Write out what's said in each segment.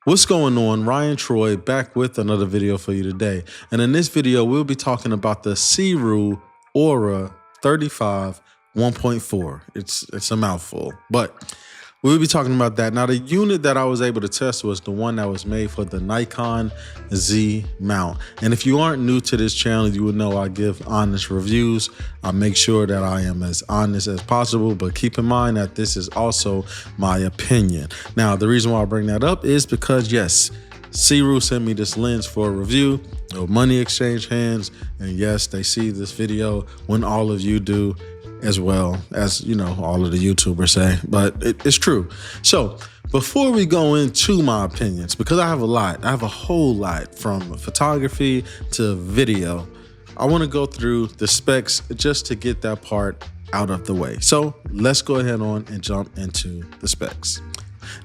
What's going on? Ryan Troy back with another video for you today. And in this video, we'll be talking about the Sirui 35 1.4. It's a mouthful, but we'll be talking about that. Now, the unit that I was able to test was the one that was made for the Nikon Z mount. And if you aren't new to this channel, you would know I give honest reviews. I make sure that I am as honest as possible, but keep in mind that this is also my opinion. Now, the reason why I bring that up is because, yes, Sirui sent me this lens for a review. No money exchange hands. And yes, they see this video when all of you do, as well as, you know, all of the YouTubers say, but it's true. So before we go into my opinions, because I have a whole lot from photography to video, I want to go through the specs just to get that part out of the way. So let's go ahead on and jump into the specs.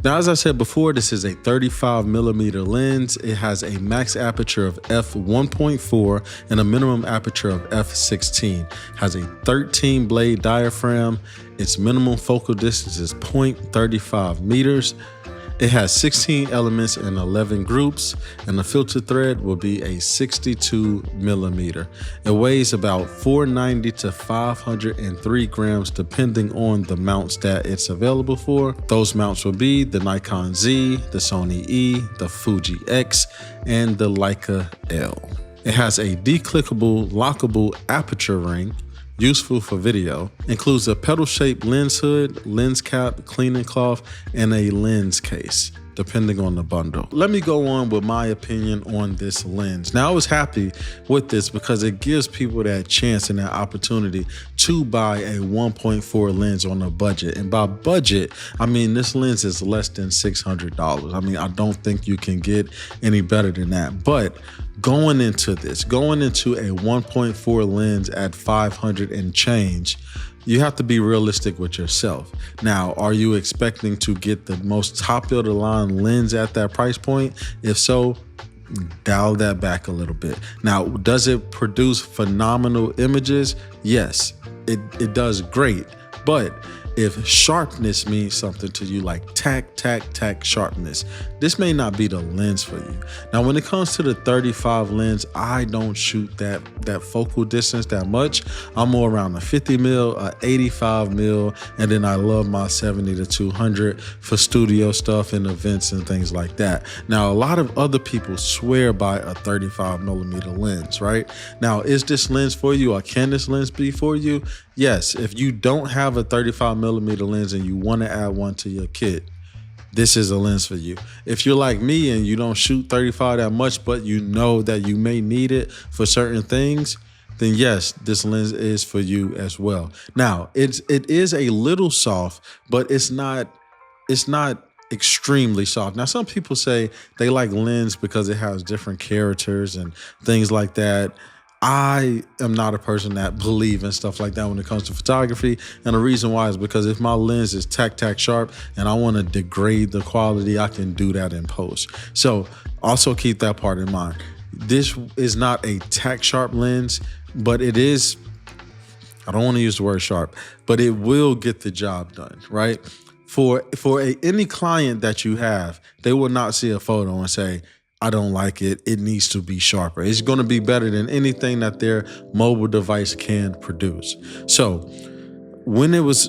Now, as I said before, this is a 35mm lens. It has a max aperture of f1.4 and a minimum aperture of f16. Has a 13 blade diaphragm. Its minimum focal distance is 0.35 meters. It has 16 elements and 11 groups, and the filter thread will be a 62mm. It weighs about 490 to 503 grams, depending on the mounts that it's available for. Those mounts will be the Nikon Z, the Sony E, the Fuji X, and the Leica L. It has a declickable, lockable aperture ring, useful for video. Includes a pedal-shaped lens hood, lens cap, cleaning cloth, and a lens case, depending on the bundle. Let me go on with my opinion on this lens. Now, I was happy with this because it gives people that chance and that opportunity to buy a 1.4 lens on a budget. And by budget, I mean this lens is less than $600. I mean, I don't think you can get any better than that. But going into a 1.4 lens at 500 and change, you have to be realistic with yourself. Now, are you expecting to get the most top of the line lens at that price point? If so, dial that back a little bit. Now, does it produce phenomenal images? Yes, it does great. But if sharpness means something to you, like tack sharpness, this may not be the lens for you. Now, when it comes to the 35 lens, I don't shoot that focal distance that much. I'm more around a 50 mil, a 85 mil, and then I love my 70 to 200 for studio stuff and events and things like that. Now, a lot of other people swear by a 35mm lens, right? Now, is this lens for you, or can this lens be for you? Yes, if you don't have a 35mm lens and you want to add one to your kit, this is a lens for you. If you're like me and you don't shoot 35 that much, but you know that you may need it for certain things, then yes, this lens is for you as well. Now, it is a little soft, but it's not extremely soft. Now, some people say they like lens because it has different characters and things like that. I am not a person that believes in stuff like that when it comes to photography. And the reason why is because if my lens is tack sharp and I want to degrade the quality, I can do that in post. So also keep that part in mind. This is not a tack sharp lens, but it is, I don't want to use the word sharp, but it will get the job done, right? For any client that you have, they will not see a photo and say, I don't like it, it needs to be sharper. It's going to be better than anything that their mobile device can produce. So when it was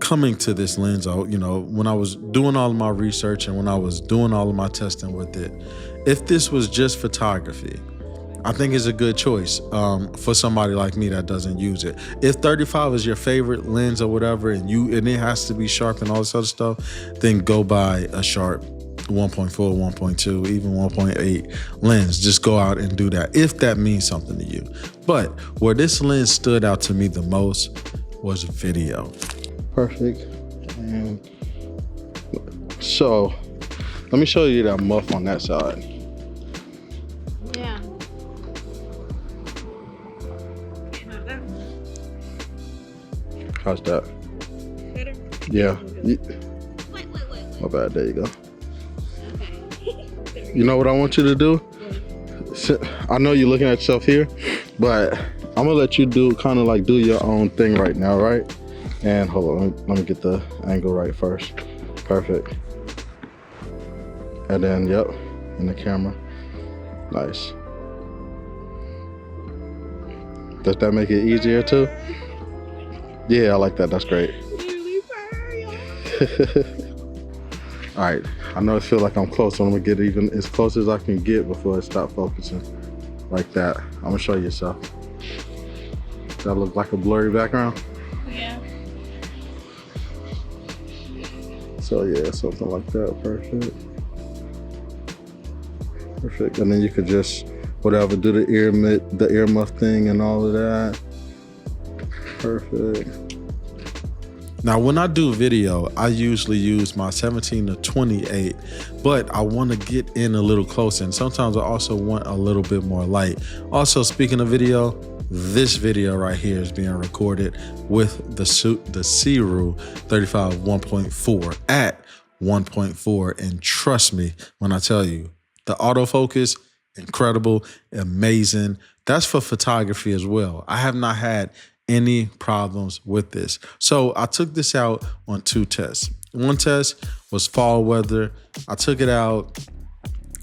coming to this lens, you know, when I was doing all of my research and when I was doing all of my testing with it, if this was just photography, I think it's a good choice for somebody like me that doesn't use it. If 35 is your favorite lens or whatever, and it has to be sharp and all this other stuff, then go buy a sharp 1.4, 1.2, even 1.8 lens. Just go out and do that if that means something to you. But where this lens stood out to me the most was video. Perfect. And so let me show you that muff on that side. Yeah. How's that? Better? Yeah. Wait. My bad, there you go. You know what I want you to do? I know you're looking at yourself here, but I'm gonna let you do your own thing right now, right? And hold on, let me get the angle right first. Perfect. And then, yep, in the camera. Nice. Does that make it easier too? Yeah, I like that. That's great. All right, I know it feels like I'm close, so I'm gonna get even as close as I can get before it stops focusing. Like that. I'm gonna show you yourself. Does that look like a blurry background? Yeah. So yeah, something like that. Perfect. Perfect. And then you could just whatever, do the earmuff thing and all of that. Perfect. Now, when I do video, I usually use my 17 to 28, but I want to get in a little closer. And sometimes I also want a little bit more light. Also, speaking of video, this video right here is being recorded with the Sirui 35 1.4 at 1.4. And trust me when I tell you, the autofocus, incredible, amazing. That's for photography as well. I have not had any problems with this. So I took this out on 2 tests. One test was fall weather. I took it out.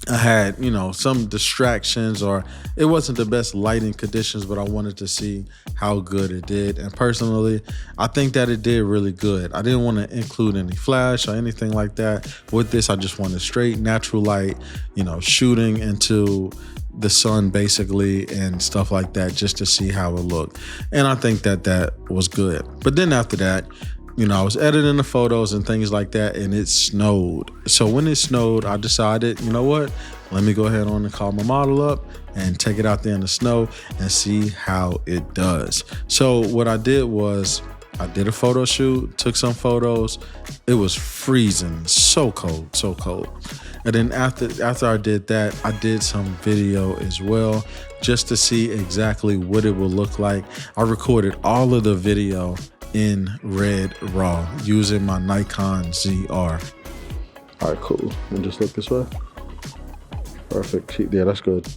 I had, some distractions, or it wasn't the best lighting conditions, but I wanted to see how good it did. And personally, I think that it did really good. I didn't want to include any flash or anything like that. With this, I just wanted straight natural light, shooting into the sun basically and stuff like that, just to see how it looked. And I think that was good. But then after that, I was editing the photos and things like that, and it snowed. So when it snowed, I decided, you know what? Let me go ahead on and call my model up and take it out there in the snow and see how it does. So what I did was I did a photo shoot, took some photos. It was freezing, so cold, so cold. And then after I did that, I did some video as well, just to see exactly what it would look like. I recorded all of the video in red raw using my Nikon ZR. All right, cool. And just look this way. Perfect. Yeah, that's good.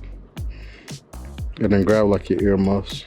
And then grab like your earmuffs.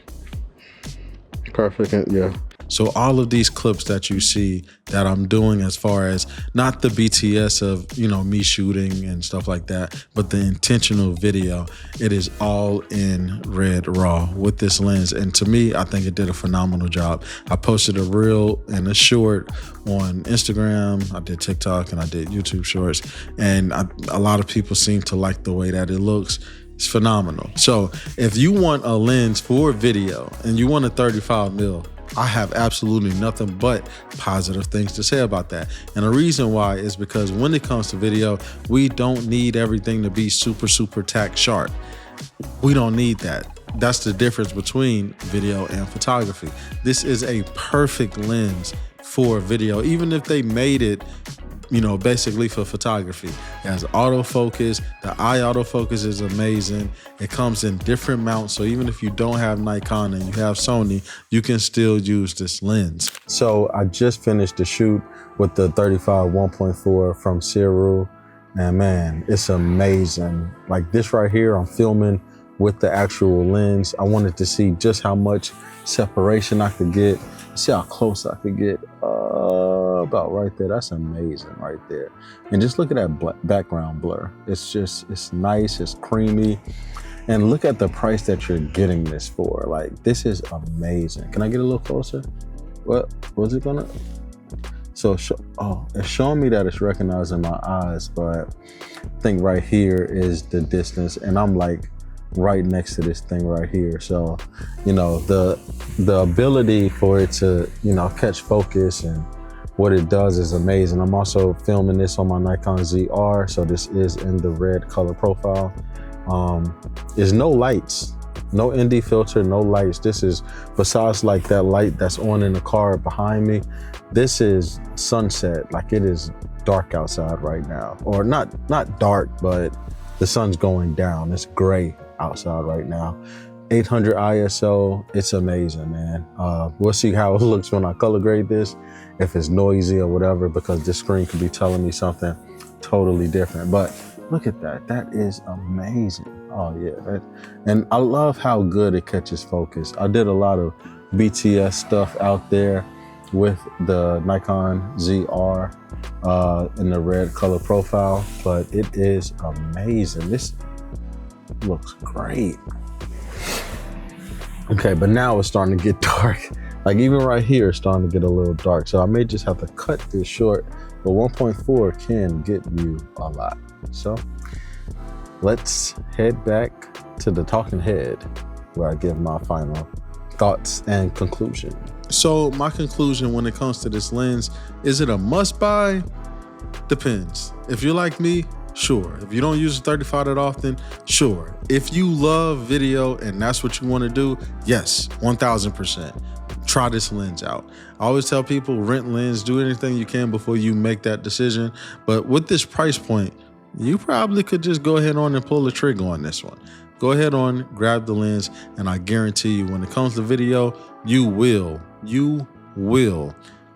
Perfect. And yeah. So all of these clips that you see that I'm doing, as far as not the BTS of, me shooting and stuff like that, but the intentional video, it is all in red raw with this lens. And to me, I think it did a phenomenal job. I posted a reel and a short on Instagram. I did TikTok and I did YouTube shorts. And a lot of people seem to like the way that it looks. It's phenomenal. So if you want a lens for video and you want a 35mm, I have absolutely nothing but positive things to say about that. And the reason why is because when it comes to video, we don't need everything to be super tack sharp. We don't need that. That's the difference between video and photography. This is a perfect lens for video, even if they made it basically for photography. It has autofocus. The eye autofocus is amazing. It comes in different mounts. So even if you don't have Nikon and you have Sony, you can still use this lens. So I just finished the shoot with the 35 1.4 from Sirui. And man, it's amazing. Like this right here, I'm filming with the actual lens. I wanted to see just how much separation I could get. See how close I could get. About right there. That's amazing right there. And just look at that background blur. It's nice, it's creamy. And look at the price that you're getting this for. Like, this is amazing. Can I get a little closer? What was it gonna? So, it's showing me that it's recognizing my eyes, but I think right here is the distance, and I'm like right next to this thing right here. So, the ability for it to, catch focus and what it does is amazing. I'm also filming this on my Nikon ZR, so this is in the red color profile. There's no lights, no ND filter, no lights. This is, besides like that light that's on in the car behind me, this is sunset. Like, it is dark outside right now. Or not dark, but the sun's going down. It's gray outside right now. 800 ISO, it's amazing, man. We'll see how it looks when I color grade this, if it's noisy or whatever, because this screen could be telling me something totally different. But look at that, that is amazing. Oh yeah, and I love how good it catches focus. I did a lot of BTS stuff out there, with the Nikon ZR in the red color profile, but it is amazing. This looks great. Okay, but now it's starting to get dark. Like even right here, it's starting to get a little dark. So I may just have to cut this short, but 1.4 can get you a lot. So let's head back to the talking head where I give my final thoughts and conclusion. So my conclusion when it comes to this lens, is it a must buy? Depends. If you're like me, sure. If you don't use a 35 that often, sure. If you love video and that's what you want to do, yes, 1000%. Try this lens out. I always tell people rent lens, do anything you can before you make that decision. But with this price point, you probably could just go ahead on and pull the trigger on this one. Go ahead on, grab the lens, and I guarantee you when it comes to video, you will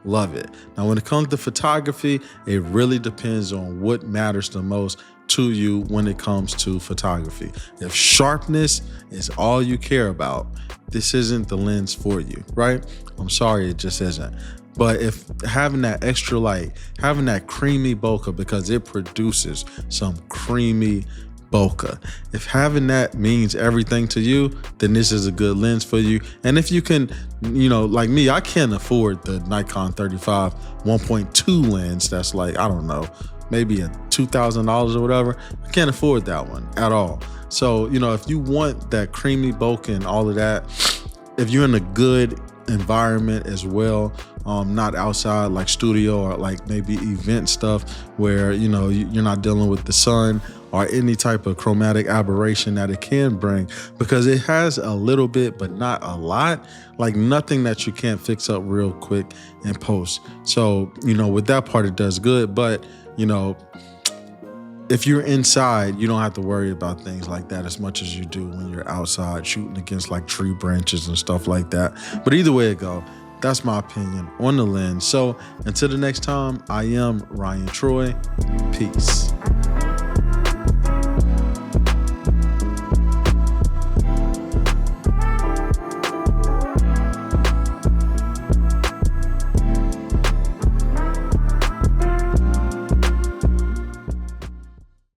love it. Now, when it comes to photography, it really depends on what matters the most to you when it comes to photography. If sharpness is all you care about, this isn't the lens for you, right? I'm sorry, it just isn't. But if having that extra light, having that creamy bokeh, because it produces some creamy bokeh. If having that means everything to you, then this is a good lens for you. And if you can, like me, I can't afford the Nikon 35 1.2 lens. That's like, I don't know, maybe a $2,000 or whatever. I can't afford that one at all. So, if you want that creamy bokeh and all of that, if you're in a good environment as well, not outside like studio or like maybe event stuff where, you're not dealing with the sun or any type of chromatic aberration that it can bring, because it has a little bit, but not a lot, like nothing that you can't fix up real quick in post. So, with that part, it does good. But, if you're inside, you don't have to worry about things like that as much as you do when you're outside shooting against like tree branches and stuff like that. But either way it go, that's my opinion on the lens. So until the next time, I am Ryan Troy. Peace.